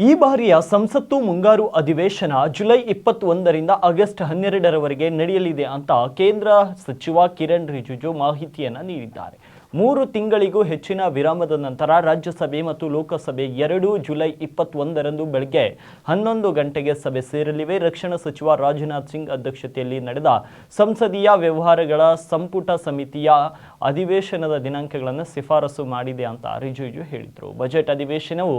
ಈ ಬಾರಿಯ ಸಂಸತ್ತು ಮುಂಗಾರು ಅಧಿವೇಶನ ಜುಲೈ 21ರಿಂದ ಆಗಸ್ಟ್ 12ರವರೆಗೆ ನಡೆಯಲಿದೆ ಅಂತ ಕೇಂದ್ರ ಸಚಿವ ಕಿರಣ್ ರಿಜಿಜು ಮಾಹಿತಿಯನ್ನು ನೀಡಿದ್ದಾರೆ. 3 ತಿಂಗಳಿಗೂ ಹೆಚ್ಚಿನ ವಿರಾಮದ ನಂತರ ರಾಜ್ಯಸಭೆ ಮತ್ತು ಲೋಕಸಭೆ ಎರಡೂ ಜುಲೈ 21ರಂದು ಬೆಳಗ್ಗೆ 11 ಗಂಟೆಗೆ ಸಭೆ ಸೇರಲಿವೆ. ರಕ್ಷಣಾ ಸಚಿವ ರಾಜನಾಥ್ ಸಿಂಗ್ ಅಧ್ಯಕ್ಷತೆಯಲ್ಲಿ ನಡೆದ ಸಂಸದೀಯ ವ್ಯವಹಾರಗಳ ಸಂಪುಟ ಸಮಿತಿಯ ಅಧಿವೇಶನದ ದಿನಾಂಕಗಳನ್ನು ಶಿಫಾರಸು ಮಾಡಿದೆ ಅಂತ ರಿಜಿಜು ಹೇಳಿದರು. ಬಜೆಟ್ ಅಧಿವೇಶನವು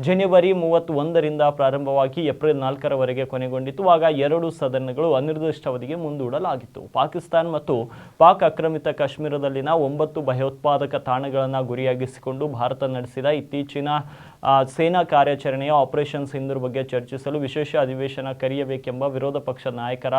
ಜನವರಿ 31ರಿಂದ ಪ್ರಾರಂಭವಾಗಿ ಏಪ್ರಿಲ್ 4ರವರೆಗೆ ಕೊನೆಗೊಂಡಿತು. ಆಗ ಎರಡೂ ಸದನಗಳು ಅನಿರ್ದಿಷ್ಟಾವಧಿಗೆ ಮುಂದೂಡಲಾಗಿತ್ತು. ಪಾಕಿಸ್ತಾನ ಮತ್ತು ಪಾಕ್ ಆಕ್ರಮಿತ ಕಾಶ್ಮೀರದಲ್ಲಿನ 9 ಭಯೋತ್ಪಾದಕ ತಾಣಗಳನ್ನು ಗುರಿಯಾಗಿಸಿಕೊಂಡು ಭಾರತ ನಡೆಸಿದ ಇತ್ತೀಚಿನ ಸೇನಾ ಕಾರ್ಯಾಚರಣೆಯ ಆಪರೇಷನ್ ಸಿಂಧೂರ್ ಬಗ್ಗೆ ಚರ್ಚಿಸಲು ವಿಶೇಷ ಅಧಿವೇಶನ ಕರೆಯಬೇಕೆಂಬ ವಿರೋಧ ಪಕ್ಷ ನಾಯಕರ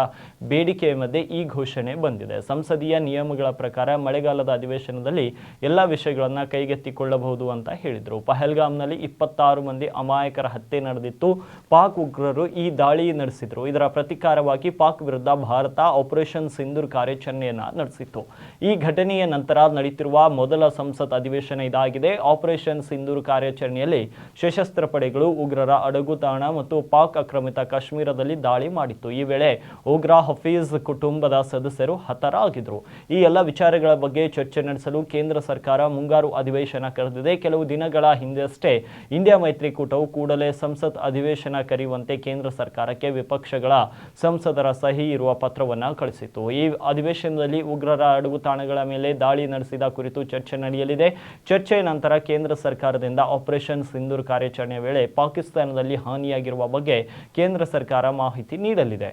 ಬೇಡಿಕೆಯ ಮಧ್ಯೆ ಈ ಘೋಷಣೆ ಬಂದಿದೆ. ಸಂಸದೀಯ ನಿಯಮಗಳ ಪ್ರಕಾರ ಮಳೆಗಾಲದ ಅಧಿವೇಶನದಲ್ಲಿ ಎಲ್ಲ ವಿಷಯಗಳನ್ನು ಕೈಗೆತ್ತಿಕೊಳ್ಳಬಹುದು ಅಂತ ಹೇಳಿದರು. ಪಹಲ್ಗಾಮ್ನಲ್ಲಿ 26 ಮಂದಿ ಅಮಾಯಕರ ಹತ್ಯೆ ನಡೆದಿತ್ತು. ಪಾಕ್ ಉಗ್ರರು ಈ ದಾಳಿ ನಡೆಸಿದರು. ಇದರ ಪ್ರತೀಕಾರವಾಗಿ ಪಾಕ್ ವಿರುದ್ಧ ಭಾರತ ಆಪರೇಷನ್ ಸಿಂಧೂರ್ ಕಾರ್ಯಾಚರಣೆಯನ್ನು ನಡೆಸಿತ್ತು. ಈ ಘಟನೆಯ ನಂತರ ನಡೆಯುತ್ತಿರುವ ಮೊದಲ ಸಂಸತ್ ಅಧಿವೇಶನ ಇದಾಗಿದೆ. ಆಪರೇಷನ್ ಸಿಂಧೂರ್ ಕಾರ್ಯಾಚರಣೆಯಲ್ಲಿ ಸಶಸ್ತ್ರ ಪಡೆಗಳು ಉಗ್ರರ ಅಡಗುತಾಣ ಮತ್ತು ಪಾಕ್ ಆಕ್ರಮಿತ ಕಾಶ್ಮೀರದಲ್ಲಿ ದಾಳಿ ಮಾಡಿತ್ತು. ಈ ವೇಳೆ ಉಗ್ರ ಹಫೀಜ್ ಕುಟುಂಬದ ಸದಸ್ಯರು ಹತರಾಗಿದ್ದರು. ಈ ಎಲ್ಲ ವಿಚಾರಗಳ ಬಗ್ಗೆ ಚರ್ಚೆ ನಡೆಸಲು ಕೇಂದ್ರ ಸರ್ಕಾರ ಮುಂಗಾರು ಅಧಿವೇಶನ ಕರೆದಿದೆ. ಕೆಲವು ದಿನಗಳ ಹಿಂದಷ್ಟೇ ಇಂಡಿಯಾ ಮೈತ್ರಿಕೂಟವು ಕೂಡಲೇ ಸಂಸತ್ ಅಧಿವೇಶನ ಕರೆಯುವಂತೆ ಕೇಂದ್ರ ಸರ್ಕಾರಕ್ಕೆ ವಿಪಕ್ಷಗಳ ಸಂಸದರ ಸಹಿ ಇರುವ ಪತ್ರವನ್ನು ಕಳಿಸಿತು. ಈ ಅಧಿವೇಶನದಲ್ಲಿ ಉಗ್ರರ ಅಡಗುತಾಣಗಳ ಮೇಲೆ ದಾಳಿ ನಡೆಸಿದ ಕುರಿತು ಚರ್ಚೆ ನಡೆಯಲಿದೆ. ಚರ್ಚೆಯ ನಂತರ ಕೇಂದ್ರ ಸರ್ಕಾರದಿಂದ ಆಪರೇಷನ್ ಸಿಂಧೂರ್ ಕಾರ್ಯಾಚರಣೆಯ ವೇಳೆ ಪಾಕಿಸ್ತಾನದಲ್ಲಿ ಹಾನಿಯಾಗಿರುವ ಬಗ್ಗೆ ಕೇಂದ್ರ ಸರ್ಕಾರ ಮಾಹಿತಿ ನೀಡಲಿದೆ.